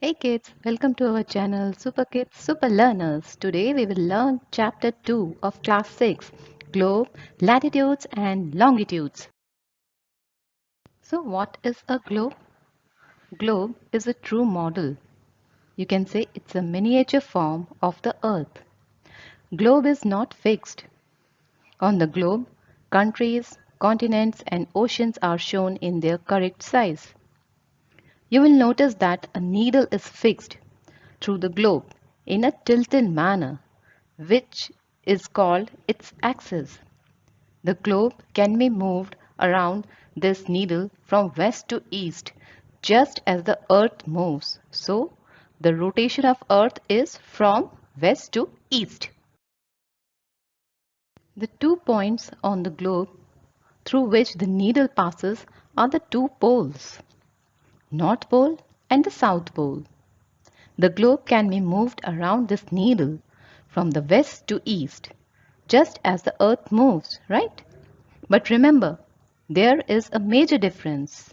Hey kids, welcome to our channel Super Kids Super Learners. Today we will learn Chapter 2 of Class 6, Globe, Latitudes and Longitudes. So what is a globe? Globe is a true model. You can say it's a miniature form of the Earth. Globe is not fixed. On the globe, countries, continents and oceans are shown in their correct size. You will notice that a needle is fixed through the globe in a tilted manner, which is called its axis. The globe can be moved around this needle from west to east, just as the earth moves. So, the rotation of earth is from west to east. The 2 points on the globe through which the needle passes are the two poles, North Pole and the South Pole. The globe can be moved around this needle from the west to east, just as the earth moves, right? But remember, there is a major difference.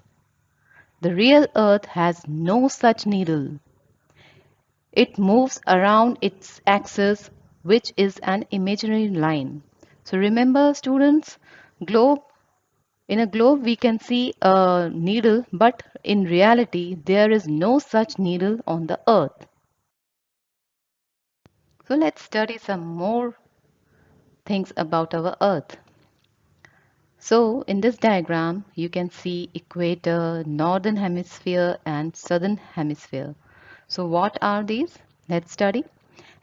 The real earth has no such needle. It moves around its axis, which is an imaginary line. So remember, students, globe in a globe we can see a needle, but in reality there is no such needle on the earth. So let's study some more things about our earth. So in this diagram you can see equator, northern hemisphere and southern hemisphere. So what are these? Let's study.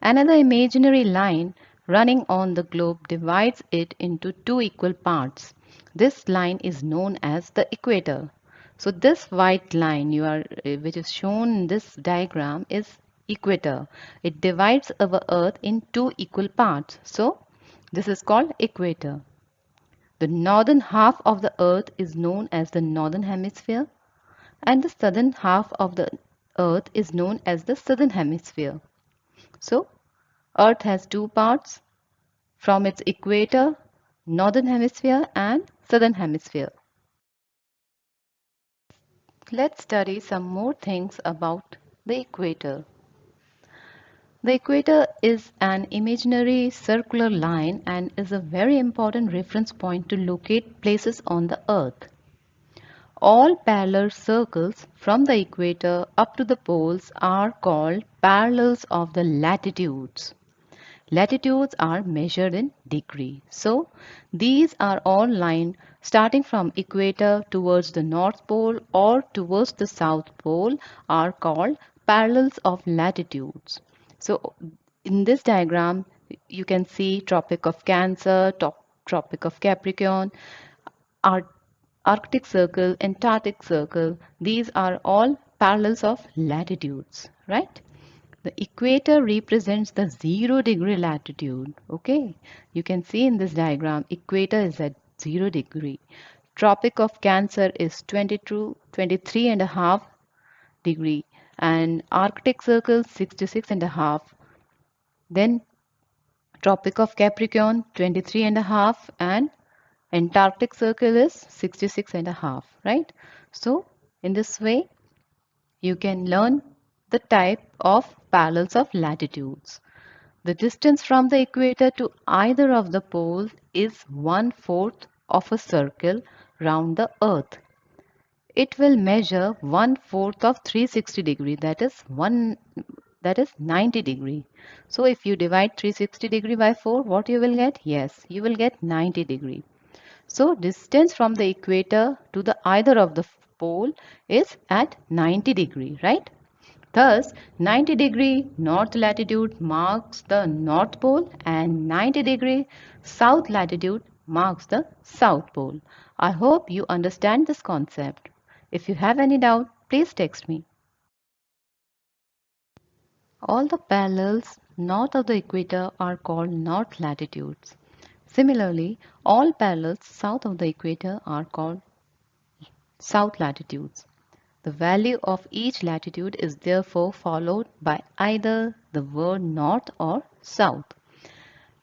Another imaginary line running on the globe divides it into two equal parts. This line is known as the equator. So this white line which is shown in this diagram is equator. It divides our earth in two equal parts. So this is called equator. The northern half of the earth is known as the northern hemisphere and the southern half of the earth is known as the southern hemisphere. So earth has two parts from its equator, northern hemisphere and southern hemisphere. Let's study some more things about the equator. The equator is an imaginary circular line and is a very important reference point to locate places on the earth. All parallel circles from the equator up to the poles are called parallels of the latitudes. Latitudes are measured in degree. So these are all lines starting from equator towards the North Pole or towards the South Pole are called parallels of latitudes. So in this diagram you can see Tropic of Cancer, Tropic of Capricorn, Arctic Circle, Antarctic Circle. These are all parallels of latitudes, right? The equator represents the 0 degree latitude. Okay, you can see in this diagram, equator is at 0 degree. Tropic of Cancer is 23.5 degree and Arctic Circle 66.5. Then Tropic of Capricorn 23.5 and Antarctic Circle is 66.5, right? So in this way, you can learn the type of parallels of latitudes. The distance from the equator to either of the poles is 1/4 of a circle round the earth. It will measure 1/4 of 360 degree, that is 90 degree. So if you divide 360 degree by 4, what you will get? Yes, you will get 90 degree. So distance from the equator to the either of the pole is at 90 degree, right? Thus, 90 degree north latitude marks the North Pole and 90 degree south latitude marks the South Pole. I hope you understand this concept. If you have any doubt, please text me. All the parallels north of the equator are called north latitudes. Similarly, all parallels south of the equator are called south latitudes. The value of each latitude is therefore followed by either the word north or south.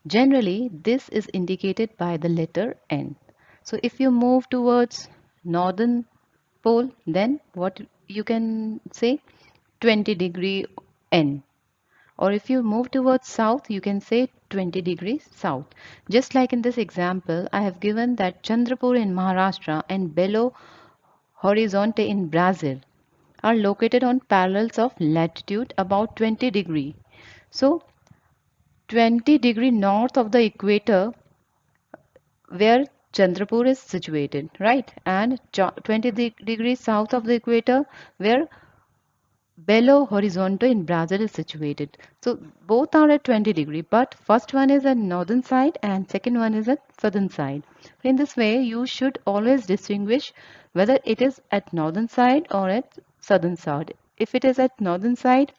Generally, this is indicated by the letter N. So if you move towards northern pole, then what you can say? 20 degree N. Or if you move towards south, you can say 20 degrees south. Just like in this example, I have given that Chandrapur in Maharashtra and Belo Horizonte in Brazil are located on parallels of latitude about 20 degree. So 20 degree north of the equator where Chandrapur is situated, right? And 20 degrees south of the equator where Belo Horizonte in Brazil is situated. So both are at 20 degree, but first one is at northern side and second one is at southern side. In this way, you should always distinguish whether it is at northern side or at southern side. If it is at northern side,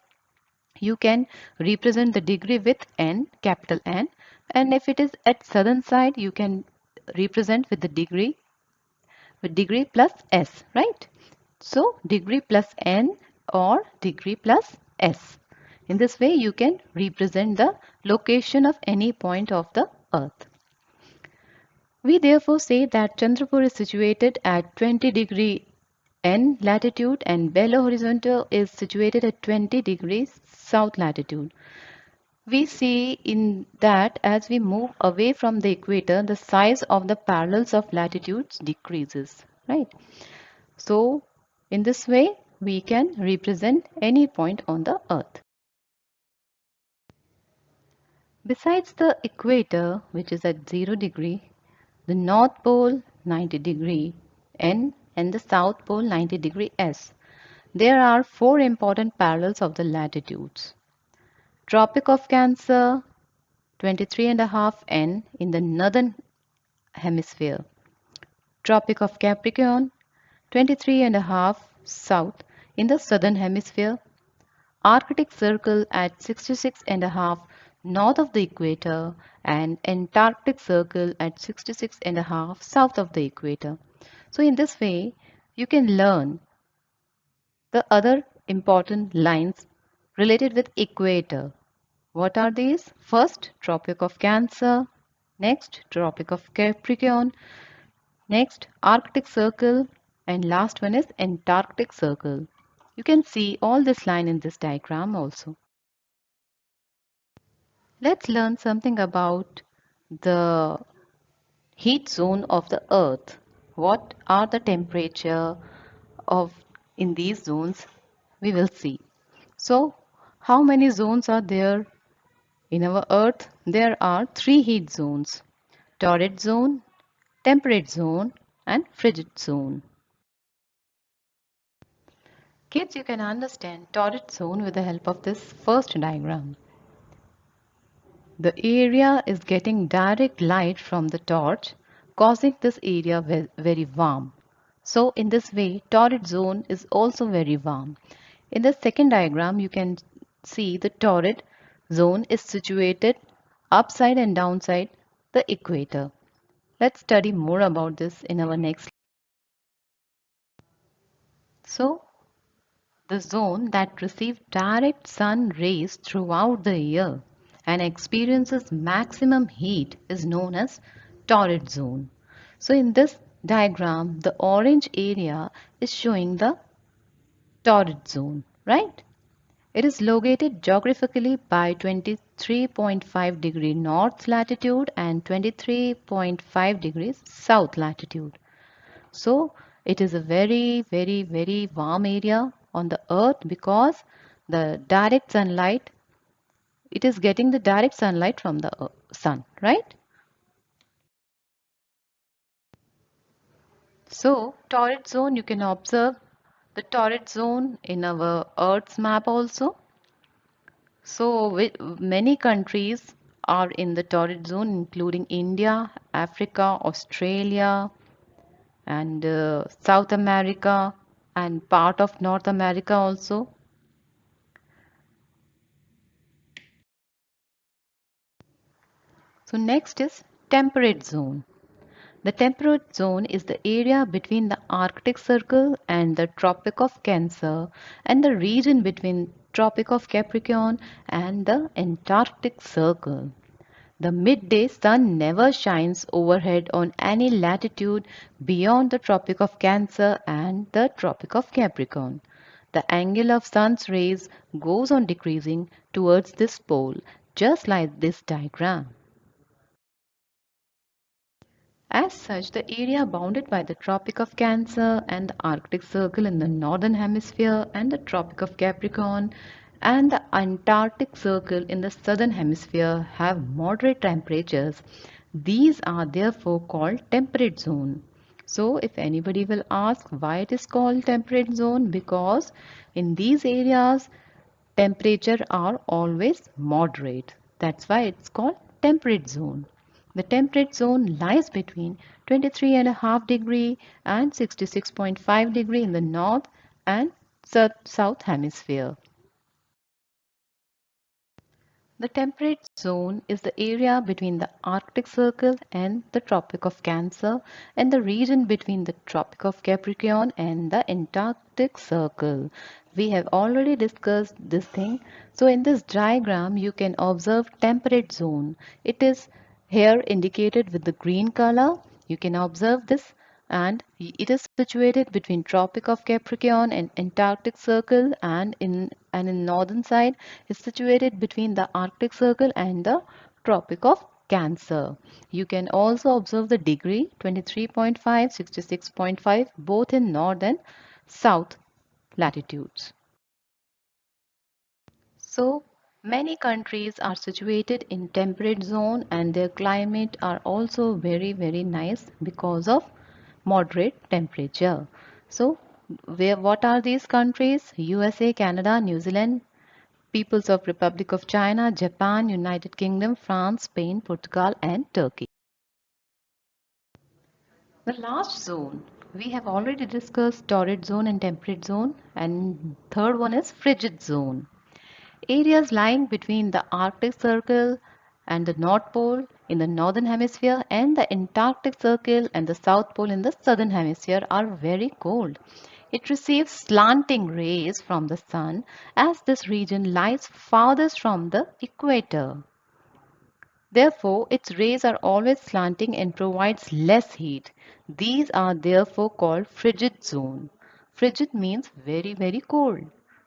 you can represent the degree with N, capital N, and if it is at southern side, you can represent with the degree with degree plus S, right? So degree plus N or degree plus S. In this way, you can represent the location of any point of the earth. We therefore say that Chandrapur is situated at 20 degree N latitude and Belo Horizonte is situated at 20 degrees south latitude. We see in that as we move away from the equator, the size of the parallels of latitudes decreases, right? So in this way, we can represent any point on the earth. Besides the equator, which is at 0 degree, the North Pole 90 degree N and the South Pole 90 degree S, there are four important parallels of the latitudes. Tropic of Cancer 23.5 N in the northern hemisphere. Tropic of Capricorn 23.5 south in the southern hemisphere. Arctic Circle at 66.5 north of the equator and Antarctic Circle at 66.5 south of the equator. So in this way, you can learn the other important lines related with equator. What are these? First, Tropic of Cancer. Next, Tropic of Capricorn. Next, Arctic Circle. And last one is Antarctic Circle. You can see all this line in this diagram also. Let's learn something about the heat zone of the earth. What are the temperature of in these zones? We will see. So, how many zones are there in our earth? There are three heat zones: torrid zone, temperate zone, and frigid zone. Kids, you can understand torrid zone with the help of this first diagram. The area is getting direct light from the torch, causing this area very warm. So in this way, torrid zone is also very warm. In the second diagram, you can see the torrid zone is situated upside and downside the equator. Let's study more about this in our next. So the zone that receives direct sun rays throughout the year and experiences maximum heat is known as torrid zone. So in this diagram, the orange area is showing the torrid zone, right? It is located geographically by 23.5 degree north latitude and 23.5 degrees south latitude. So it is a very warm area on the earth because the direct sunlight, it is getting the direct sunlight from the sun, right? So torrid zone, you can observe the torrid zone in our earth's map also. So many countries are in the torrid zone, including India, Africa, Australia, and South America, and part of North America also. So next is temperate zone. The temperate zone is the area between the Arctic Circle and the Tropic of Cancer and the region between Tropic of Capricorn and the Antarctic Circle. The midday sun never shines overhead on any latitude beyond the Tropic of Cancer and the Tropic of Capricorn. the angle of sun's rays goes on decreasing towards this pole, just like this diagram. As such, the area bounded by the Tropic of Cancer and the Arctic Circle in the northern hemisphere and the Tropic of Capricorn and the Antarctic Circle in the southern hemisphere have moderate temperatures. These are therefore called temperate zone. So if anybody will ask why it is called temperate zone, because in these areas temperature are always moderate. That's why it's called temperate zone. The temperate zone lies between 23.5 degree and 66.5 degree in the north and south hemisphere. The temperate zone is the area between the Arctic Circle and the Tropic of Cancer and the region between the Tropic of Capricorn and the Antarctic Circle. We have already discussed this thing. So in this diagram, you can observe temperate zone. It is here indicated with the green color. You can observe this, and it is situated between Tropic of Capricorn and Antarctic Circle, and in northern side is situated between the Arctic Circle and the Tropic of Cancer. You can also observe the degree 23.5, 66.5 both in north and south latitudes. So many countries are situated in temperate zone and their climate are also very nice because of moderate temperature. So what are these countries? USA, Canada, New Zealand, Peoples of Republic of China, Japan, United Kingdom, France, Spain, Portugal and Turkey. The last zone, we have already discussed torrid zone and temperate zone, and third one is frigid zone. Areas lying between the Arctic Circle and the North Pole in the northern hemisphere and the Antarctic Circle and the South Pole in the southern hemisphere are very cold. It receives slanting rays from the sun as this region lies farthest from the equator. Therefore, its rays are always slanting and provides less heat. These are therefore called frigid zone. Frigid means very cold.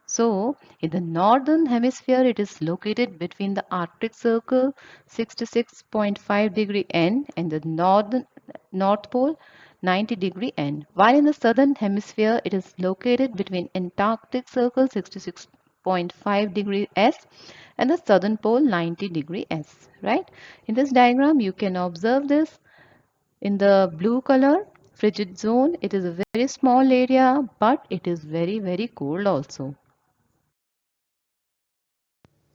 So, in the northern hemisphere, it is located between the Arctic Circle 66.5 degree N and the North Pole 90 degree N. While in the southern hemisphere, it is located between Antarctic Circle 66.5 degree S and the southern pole 90 degree S, right? In this diagram, you can observe this in the blue color, frigid zone. It is a very small area, but it is very cold also.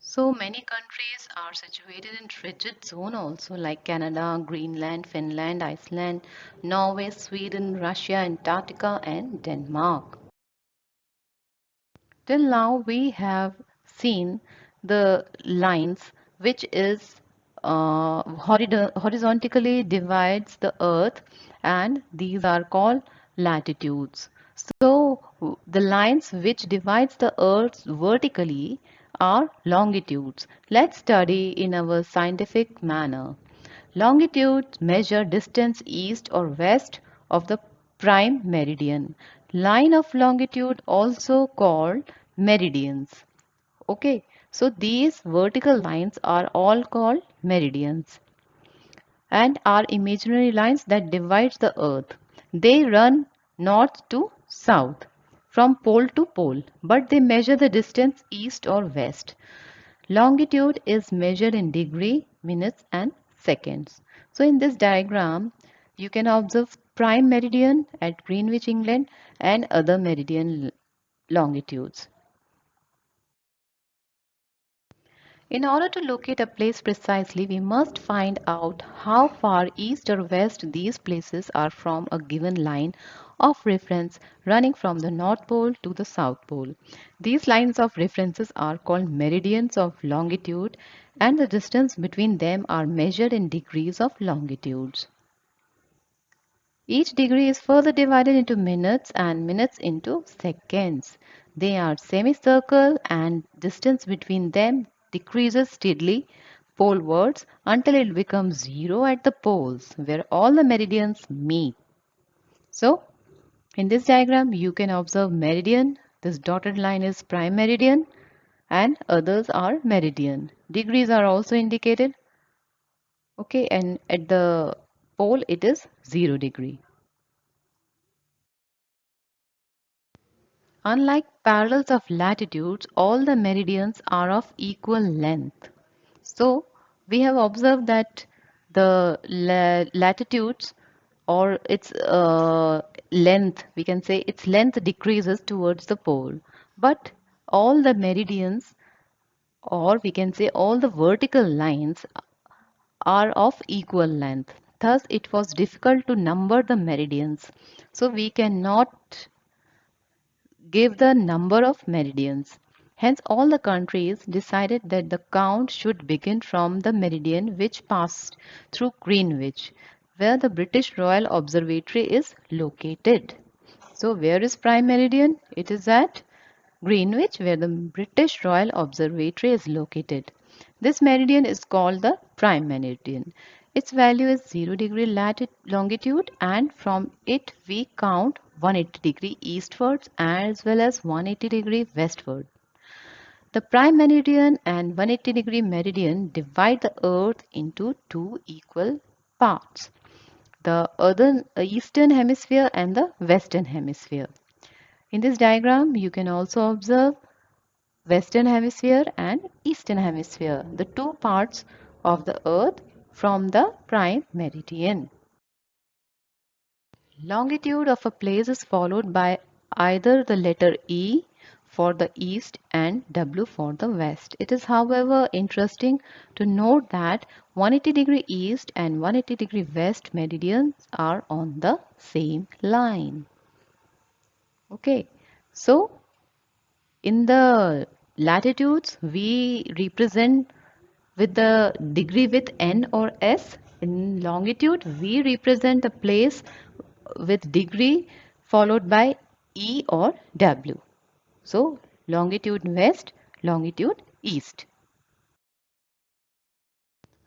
So many countries are situated in frigid zone also, like Canada, Greenland, Finland, Iceland, Norway, Sweden, Russia, Antarctica and Denmark. Till now we have seen the lines which is horizontally divides the earth, and these are called latitudes. So the lines which divides the earth vertically are longitudes. Let's study in our scientific manner. Longitudes measure distance east or west of the prime meridian. Line of longitude also called meridians. Okay, so these vertical lines are all called meridians and are imaginary lines that divide the earth. They run north to south from pole to pole, but they measure the distance east or west. Longitude is measured in degree, minutes and seconds. So in this diagram, you can observe prime meridian at Greenwich, England and other meridian longitudes. In order to locate a place precisely, we must find out how far east or west these places are from a given line of reference running from the North Pole to the South Pole. These lines of references are called meridians of longitude, and the distance between them are measured in degrees of longitudes. Each degree is further divided into minutes and minutes into seconds. They are semicircle and distance between them decreases steadily polewards until it becomes zero at the poles where all the meridians meet. So, in this diagram you can observe meridian. This dotted line is prime meridian and others are meridian. Degrees are also indicated. Okay, and at the pole it is 0 degree. Unlike parallels of latitudes, all the meridians are of equal length. So we have observed that the latitudes or its length, we can say its length decreases towards the pole. But all the meridians, or we can say all the vertical lines, are of equal length. Thus, it was difficult to number the meridians. So we cannot give the number of meridians. Hence, all the countries decided that the count should begin from the meridian which passed through Greenwich, where the British Royal Observatory is located. So, where is prime meridian? It is at Greenwich, where the British Royal Observatory is located. This meridian is called the prime meridian. Its value is 0 degree longitude, and from it we count 180 degree eastwards as well as 180 degree westward. The prime meridian and 180 degree meridian divide the earth into two equal parts, the eastern hemisphere and the western hemisphere. In this diagram, you can also observe Western Hemisphere and Eastern Hemisphere, the two parts of the Earth from the prime meridian. Longitude of a place is followed by either the letter E for the east and W for the west. It is, however, interesting to note that 180 degree east and 180 degree west meridians are on the same line. Okay, so in the latitudes, we represent with the degree with N or S. In longitude, we represent the place with degree followed by E or W. So, longitude west, longitude east.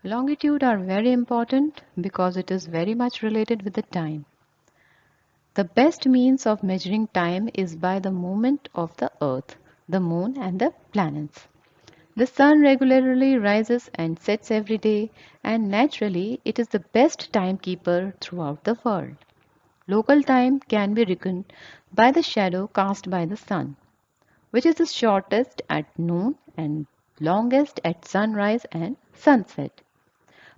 Longitude are very important because it is very much related with the time. The best means of measuring time is by the movement of the earth, the moon and the planets. The sun regularly rises and sets every day, and naturally it is the best timekeeper throughout the world. Local time can be reckoned by the shadow cast by the sun, which is the shortest at noon and longest at sunrise and sunset.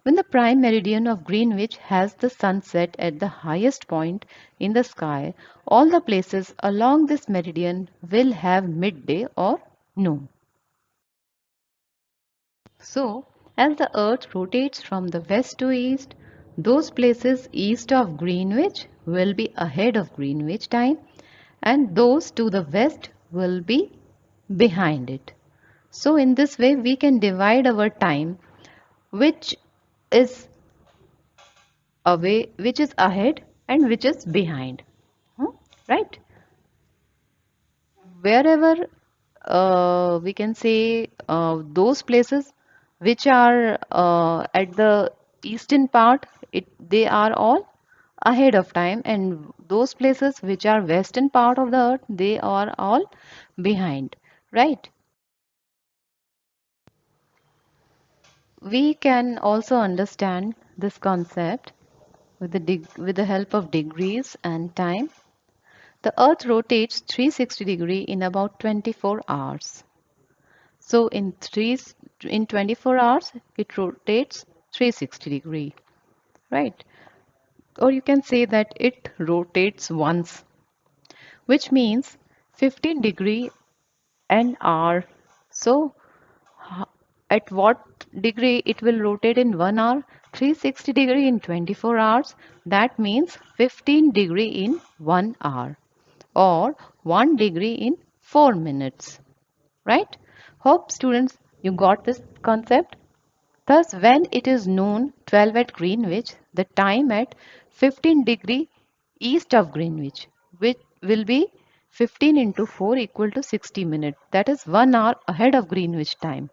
When the prime meridian of Greenwich has the sunset at the highest point in the sky, all the places along this meridian will have midday or noon. So, as the earth rotates from the west to east, those places east of Greenwich will be ahead of Greenwich time, and those to the west will be behind it. So, in this way, we can divide our time, which is which is ahead and which is behind. Right? Wherever we can say those places which are at the eastern part, they are all ahead of time, and those places which are western part of the earth, they are all behind, right? We can also understand this concept with with the help of degrees and time. The earth rotates 360 degree in about 24 hours. So in 24 hours, it rotates 360 degree, right? Or you can say that it rotates once, which means 15 degree an hour. So at what degree it will rotate in 1 hour? 360 degree in 24 hours. That means 15 degree in 1 hour, or 1 degree in 4 minutes, right? Hope students you got this concept. Thus, when it is noon 12 at Greenwich, the time at 15 degree east of Greenwich, which will be 15 into 4 equal to 60 minutes. That is 1 hour ahead of Greenwich time,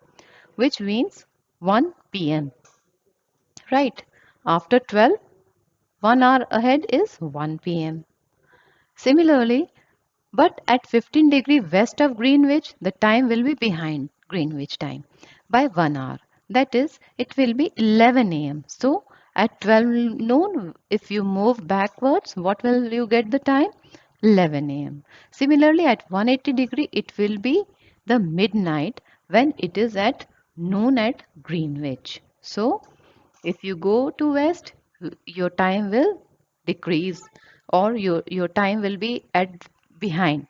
which means 1 p.m. Right? After 12, 1 hour ahead is 1 p.m. Similarly, But at 15 degree west of Greenwich, the time will be behind Greenwich time by 1 hour. That is, it will be 11 a.m. So at 12 noon, if you move backwards, what will you get the time? 11 a.m. Similarly, at 180 degree, it will be the midnight when it is at noon at Greenwich. So if you go to west, your time will decrease, or your time will be at behind.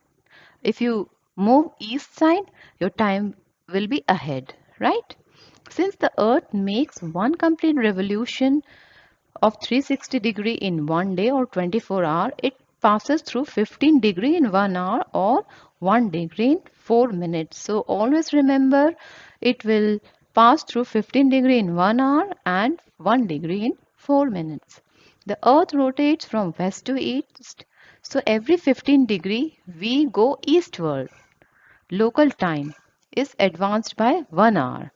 If you move east side, your time will be ahead, right? Since the earth makes one complete revolution of 360 degree in one day or 24 hour, it passes through 15 degree in 1 hour or 1 degree in 4 minutes. So always remember, it will pass through 15 degree in 1 hour and 1 degree in 4 minutes. The earth rotates from west to east, so every 15 degree we go eastward. Local time is advanced by 1 hour.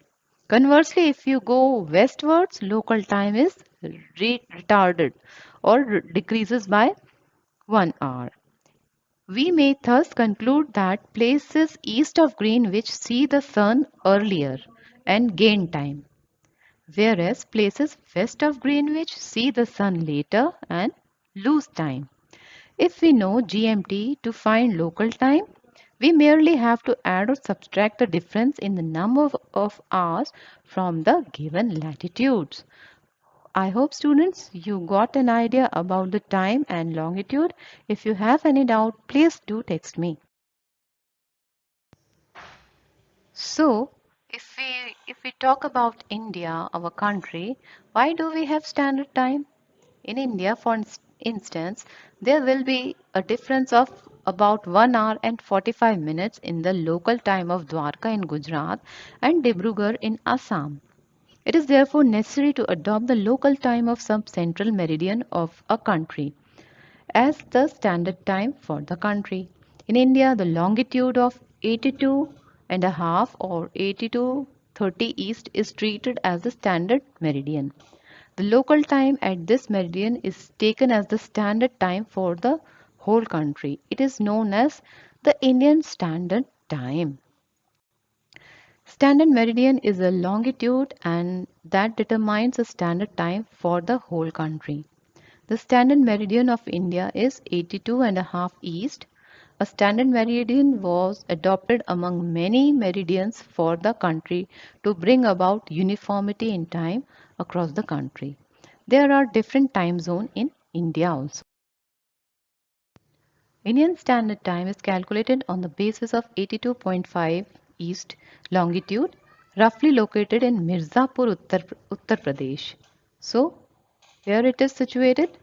Conversely, if you go westwards, local time is retarded or decreases by 1 hour. We may thus conclude that places east of Greenwich see the sun earlier and gain time, whereas places west of Greenwich see the sun later and lose time. If we know GMT to find local time, we merely have to add or subtract the difference in the number of hours from the given latitudes. I hope students you got an idea about the time and longitude. If you have any doubt, please do text me. So, if we talk about India, our country, why do we have standard time? In India, for instance, there will be a difference of about 1 hour and 45 minutes in the local time of Dwarka in Gujarat and Dibrugarh in Assam. It is therefore necessary to adopt the local time of some central meridian of a country as the standard time for the country. In India, the longitude of 82 and a half or 82:30 east is treated as the standard meridian. The local time at this meridian is taken as the standard time for the whole country. It is known as the Indian Standard Time. Standard meridian is a longitude and that determines the standard time for the whole country. The standard meridian of India is 82 and a half east. A standard meridian was adopted among many meridians for the country to bring about uniformity in time across the country. There are different time zones in India also. Indian Standard Time is calculated on the basis of 82.5 east longitude, roughly located in Mirzapur, Uttar Pradesh. So, where it is situated?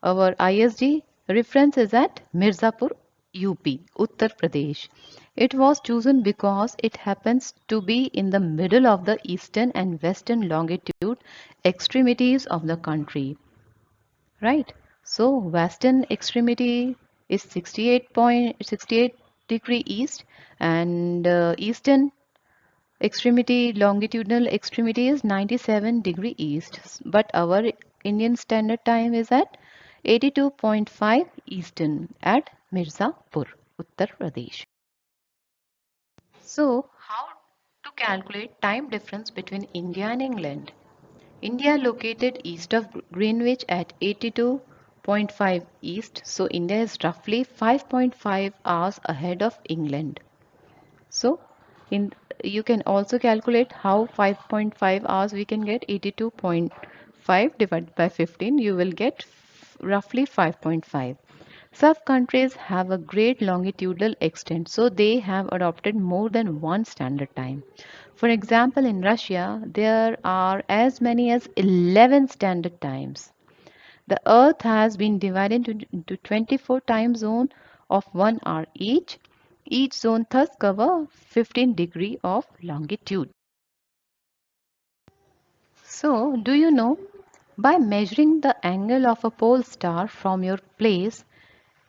Our ISD reference is at Mirzapur, UP, Uttar Pradesh. It was chosen because it happens to be in the middle of the eastern and western longitude extremities of the country. Right? So, western extremity is 68 degree east and eastern extremity, longitudinal extremity is 97 degree east. But our Indian Standard Time is at 82.5 eastern at Mirzapur, Uttar Pradesh. So, how to calculate time difference between India and England? India located east of Greenwich at 82.5 east, so India is roughly 5.5 hours ahead of England. So, in you can also calculate how 5.5 hours we can get. 82.5 divided by 15, you will get roughly 5.5. Some countries have a great longitudinal extent, so they have adopted more than one standard time. For example, in Russia, there are as many as 11 standard times. The Earth has been divided into 24 time zones of 1 hour each. Each zone thus cover 15 degree of longitude. So, do you know, by measuring the angle of a pole star from your place,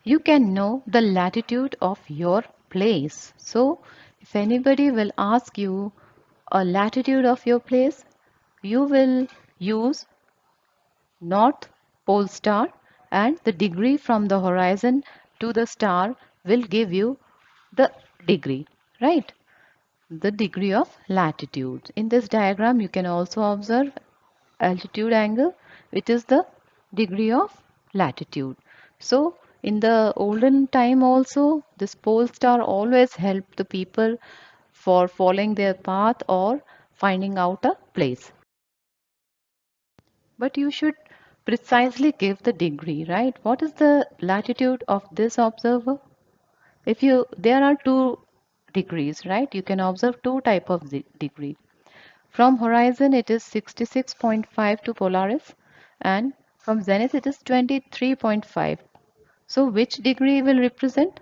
you can know the latitude of your place. So, if anybody will ask you a latitude of your place, you will use North Pole star and the degree from the horizon to the star will give you the degree, right? The degree of latitude. In this diagram, you can also observe altitude angle, which is the degree of latitude. So, in the olden time also, this pole star always helped the people for following their path or finding out a place. But you should precisely give the degree, right? What is the latitude of this observer? If you, there are two degrees, right? You can observe two type of degree. From horizon, it is 66.5 to Polaris, and from zenith, it is 23.5. So, which degree will represent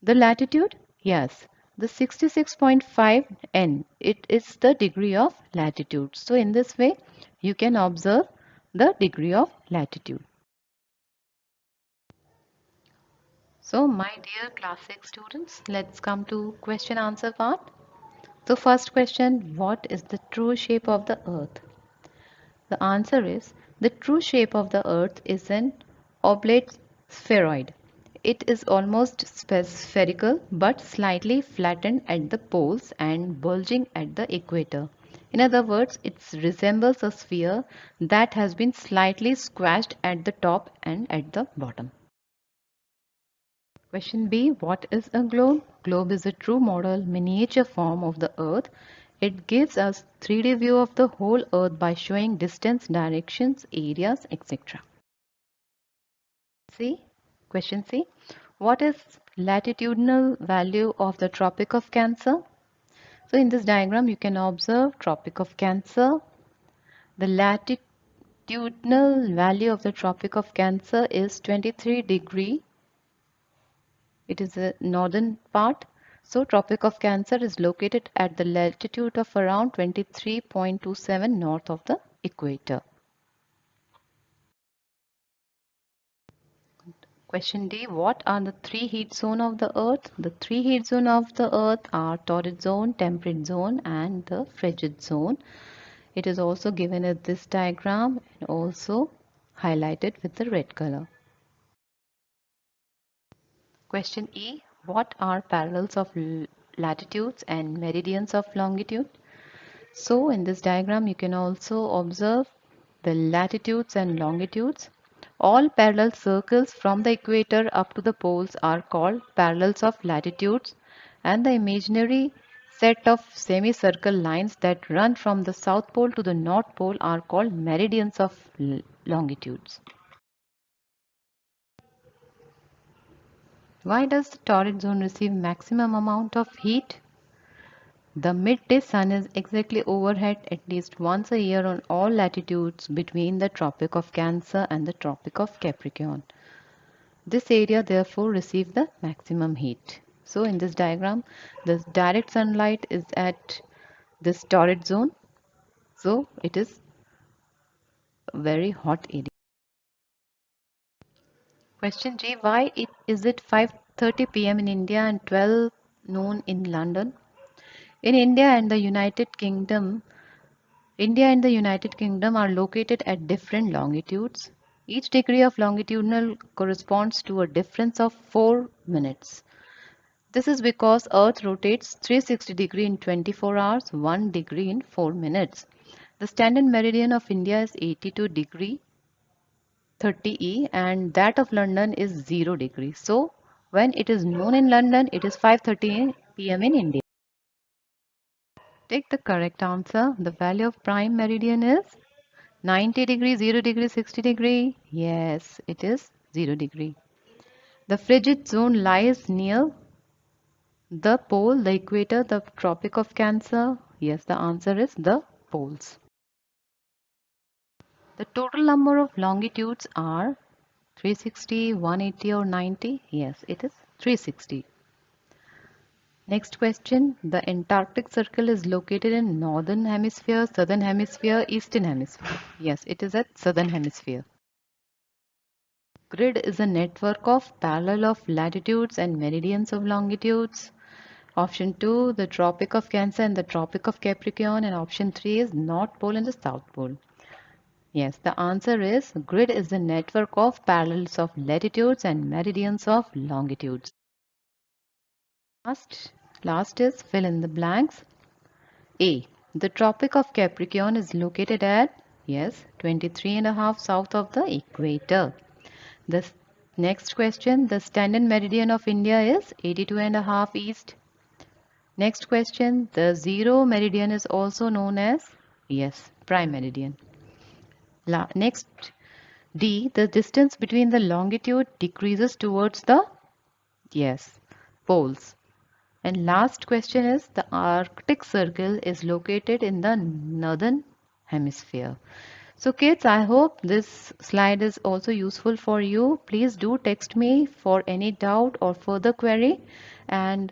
the latitude? Yes, the 66.5 N. It is the degree of latitude. So, in this way, you can observe the degree of latitude. So, my dear class 6 students, let's come to question answer part. So, first question, what is the true shape of the earth? The answer is the true shape of the earth is an oblate spheroid. It is almost spherical but slightly flattened at the poles and bulging at the equator. In other words, it resembles a sphere that has been slightly squashed at the top and at the bottom. Question B. What is a globe? Globe is a true model miniature form of the earth. It gives us 3D view of the whole earth by showing distance, directions, areas, etc. C. Question C. What is latitudinal value of the Tropic of Cancer? So in this diagram you can observe Tropic of Cancer. The latitudinal value of the Tropic of Cancer is 23 degree. It is the northern part. So Tropic of Cancer is located at the latitude of around 23.27 north of the equator. Question D. What are the three heat zones of the earth? The three heat zones of the earth are torrid zone, temperate zone and the frigid zone. It is also given in this diagram and also highlighted with the red color. Question E. What are parallels of latitudes and meridians of longitude? So in this diagram you can also observe the latitudes and longitudes. All parallel circles from the equator up to the poles are called parallels of latitudes, and the imaginary set of semicircle lines that run from the south pole to the north pole are called meridians of longitudes. Why does the torrid zone receive maximum amount of heat? The midday sun is exactly overhead at least once a year on all latitudes between the Tropic of Cancer and the Tropic of Capricorn. This area therefore receives the maximum heat. So in this diagram, the direct sunlight is at this torrid zone. So it is a very hot area. Question G. Why is it 5:30 p.m. in India and 12 noon in London? In India and the United Kingdom are located at different longitudes. Each degree of longitudinal corresponds to a difference of 4 minutes. This is because Earth rotates 360 degrees in 24 hours, 1 degree in 4 minutes. The standard meridian of India is 82 degree 30 and that of London is 0 degree. So when it is noon in London, it is 5:30 p.m. in India. Take the correct answer. The value of prime meridian is 90 degree, 0 degree, 60 degree. Yes, it is 0 degree. The frigid zone lies near the pole, the equator, the Tropic of Cancer. Yes, the answer is the poles. The total number of longitudes are 360, 180 or 90. Yes, it is 360. Next question. The Antarctic Circle is located in Northern Hemisphere, Southern Hemisphere, Eastern Hemisphere. Yes, it is at Southern Hemisphere. Grid is a network of parallel of latitudes and meridians of longitudes. Option 2, the Tropic of Cancer and the Tropic of Capricorn, and option 3 is North Pole and the South Pole. Yes, the answer is grid is the network of parallels of latitudes and meridians of longitudes. Last is fill in the blanks. A. The Tropic of Capricorn is located at, yes, 23.5 south of the equator. The next question, the standard meridian of India is 82.5 east. Next question, the zero meridian is also known as, yes, prime meridian. Next, D, the distance between the longitude decreases towards the, yes, poles. And last question is the Arctic Circle is located in the northern hemisphere. So kids, I hope this slide is also useful for you. Please do text me for any doubt or further query. And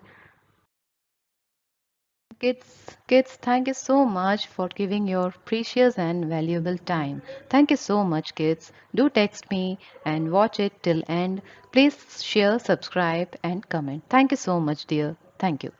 kids, thank you so much for giving your precious and valuable time. Thank you so much, kids. Do text me and watch it till end. Please share, subscribe and comment. Thank you so much, dear. Thank you.